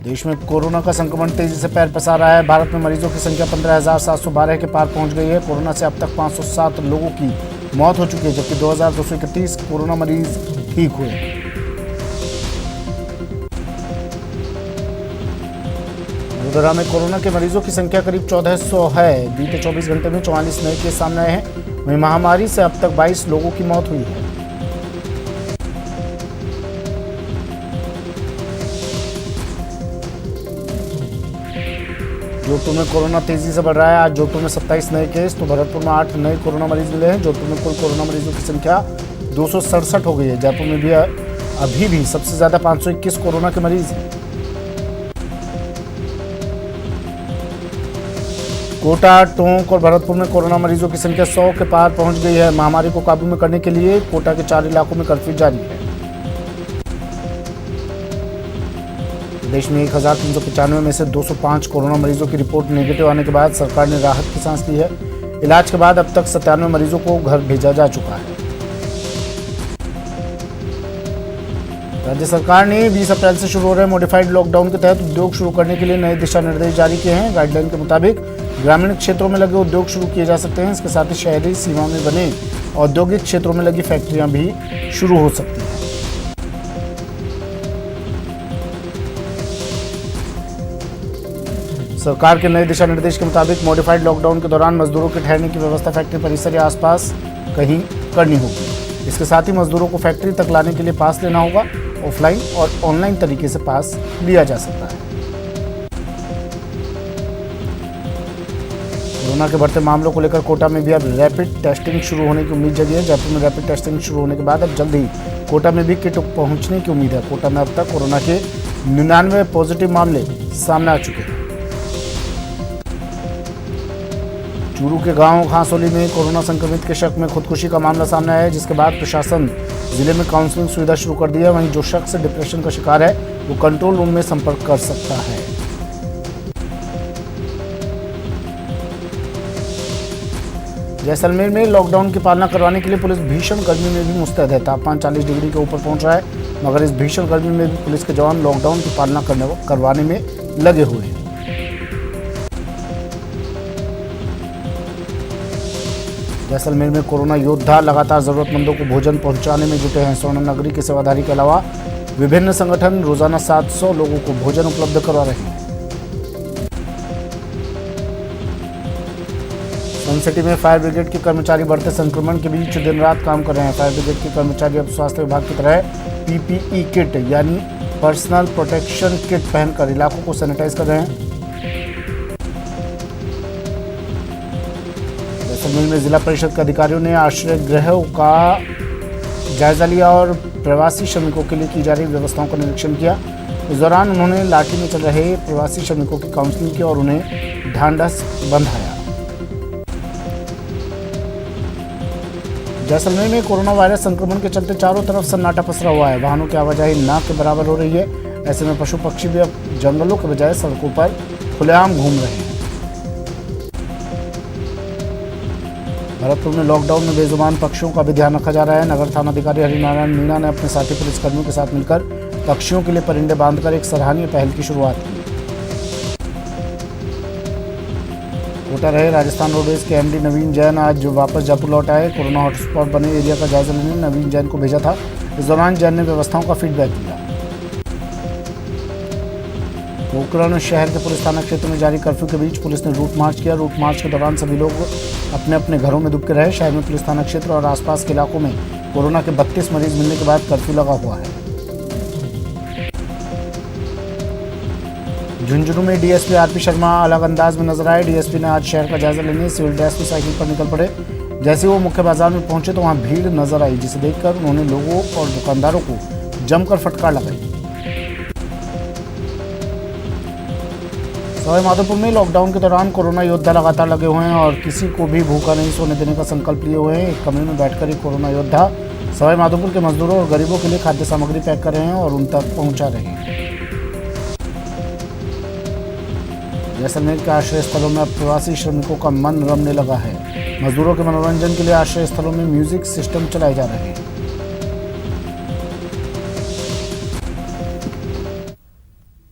देश में कोरोना का संक्रमण तेजी से पैर पसार रहा है। भारत में मरीजों की संख्या 15,712 के पार पहुंच गई है। कोरोना से अब तक 507 लोगों की मौत हो चुकी है, जबकि 2,231 कोरोना मरीज ठीक हुए। वडोदरा में कोरोना के मरीजों की संख्या करीब 1400 है। बीते 24 घंटे में 44 नए केस सामने आए हैं। वहीं महामारी से अब तक 22 लोगों की मौत हुई है। जोधपुर में कोरोना तेजी से बढ़ रहा है। आज जोधपुर में 27 नए केस तो भरतपुर में 8 नए कोरोना मरीज मिले हैं। जोधपुर में कुल कोरोना मरीजों की संख्या 267 हो गई है। जयपुर में भी अभी भी सबसे ज्यादा 521 कोरोना के मरीज हैं। कोटा, टोंक और भरतपुर में कोरोना मरीजों की संख्या 100 के पार पहुंच गई है। महामारी को काबू में करने के लिए कोटा के 4 इलाकों में कर्फ्यू जारी है। देश में 1,395 में से 205 कोरोना मरीजों की रिपोर्ट नेगेटिव आने के बाद सरकार ने राहत की सांस ली है। इलाज के बाद अब तक 97 मरीजों को घर भेजा जा चुका है। राज्य सरकार ने 20 अप्रैल से शुरू हो रहे मॉडिफाइड लॉकडाउन के तहत उद्योग शुरू करने के लिए नए दिशा निर्देश जारी किए हैं। गाइडलाइन के मुताबिक ग्रामीण क्षेत्रों में लगे उद्योग शुरू किए जा सकते हैं। इसके साथ ही शहरी सीमा में बने औद्योगिक क्षेत्रों में लगी फैक्ट्रियां भी शुरू हो सकती हैं। सरकार के नए दिशा निर्देश के मुताबिक मॉडिफाइड लॉकडाउन के दौरान मजदूरों के ठहरने की व्यवस्था फैक्ट्री परिसर या आसपास कहीं करनी होगी। इसके साथ ही मजदूरों को फैक्ट्री तक लाने के लिए पास लेना होगा। ऑफलाइन और ऑनलाइन तरीके से पास लिया जा सकता है। कोरोना के बढ़ते मामलों को लेकर कोटा में भी अब रैपिड टेस्टिंग शुरू होने की उम्मीद जगी है। जयपुर में रैपिड टेस्टिंग शुरू होने के बाद अब जल्द ही कोटा में भी किट पहुंचने की उम्मीद है। कोटा में अब तक कोरोना के 99 पॉजिटिव मामले सामने आ चुके हैं। चूरू के गांव खांसोली में कोरोना संक्रमित के शक में खुदकुशी का मामला सामने आया है, जिसके बाद प्रशासन जिले में काउंसलिंग सुविधा शुरू कर दी है। वहीं जो शख्स डिप्रेशन का शिकार है वो कंट्रोल रूम में संपर्क कर सकता है। जैसलमेर में लॉकडाउन की पालना करवाने के लिए पुलिस भीषण गर्मी में भी मुस्तैद है। तापमान 40 डिग्री के ऊपर पहुंच रहा है, मगर इस भीषण गर्मी में भी पुलिस के जवान लॉकडाउन की पालना करवाने में लगे हुए हैं। जैसलमेर में कोरोना योद्धा लगातार जरूरतमंदों को भोजन पहुंचाने में जुटे हैं। स्वर्ण नगरी के सेवाधारी के अलावा विभिन्न संगठन रोजाना 700 लोगों को भोजन उपलब्ध करवा रहे हैं। सन सिटी में फायर ब्रिगेड के कर्मचारी बढ़ते संक्रमण के बीच दिन रात काम कर रहे हैं। फायर ब्रिगेड के कर्मचारी अब स्वास्थ्य विभाग की तरह पीपीई किट यानी पर्सनल प्रोटेक्शन किट पहनकर इलाकों को सैनिटाइज कर रहे हैं। जैसलमेर में जिला परिषद के अधिकारियों ने आश्रय गृहों का जायजा लिया और प्रवासी श्रमिकों के लिए की जा रही व्यवस्थाओं का निरीक्षण किया। इस दौरान उन्होंने लाठी में चल रहे प्रवासी श्रमिकों की काउंसलिंग की और उन्हें ढांढस बंधाया। जैसलमेर में कोरोना वायरस संक्रमण के चलते चारों तरफ सन्नाटा पसरा हुआ है। वाहनों की आवाजाही ना के बराबर हो रही है। ऐसे में पशु पक्षी भी अब जंगलों के बजाय सड़कों पर खुलेआम घूम रहे हैं। भरतपुर में लॉकडाउन में बेजुबान पक्षियों का भी ध्यान रखा जा रहा है। नगर थानाधिकारी हरिनारायण मीणा ने अपने साथी पुलिसकर्मियों के साथ मिलकर पक्षियों के लिए परिंदे बांधकर एक सराहनीय पहल की शुरुआत की। कोटा रहे राजस्थान रोडवेज के एमडी नवीन जैन आज वापस जयपुर लौट आए। कोरोना हॉटस्पॉट बने एरिया का जायजा लेने नवीन जैन को भेजा था। इस दौरान जैन ने व्यवस्थाओं का फीडबैक दिया। पोखरण शहर के पुलिस थाना क्षेत्र में जारी कर्फ्यू के बीच पुलिस ने रूट मार्च किया। रूट मार्च के दौरान सभी लोग अपने अपने घरों में दुबके रहे। शहर में पुलिस थाना क्षेत्र और आसपास के इलाकों में कोरोना के 32 मरीज मिलने के बाद कर्फ्यू लगा हुआ है। झुंझुनू में डीएसपी आरपी शर्मा अलग अंदाज में नजर आए। डीएसपी ने आज शहर का जायजा लेने सिविल ड्रेस में साइकिल पर निकल पड़े। जैसे वो मुख्य बाजार में पहुंचे तो वहां भीड़ नजर आई, जिसे देखकर उन्होंने लोगों और दुकानदारों को जमकर फटकार लगाई। सवाई माधोपुर में लॉकडाउन के दौरान कोरोना योद्धा लगातार लगे हुए हैं और किसी को भी भूखा नहीं सोने देने का संकल्प लिए हुए हैं। एक कमरे में बैठकर ही कोरोना योद्धा सवाई माधोपुर के मजदूरों और गरीबों के लिए खाद्य सामग्री पैक कर रहे हैं और उन तक पहुंचा रहे हैं। जैसलमेर के आश्रय स्थलों में अब प्रवासी श्रमिकों का मन रमने लगा है। मजदूरों के मनोरंजन के लिए आश्रय स्थलों में म्यूजिक सिस्टम चलाए जा रहे हैं।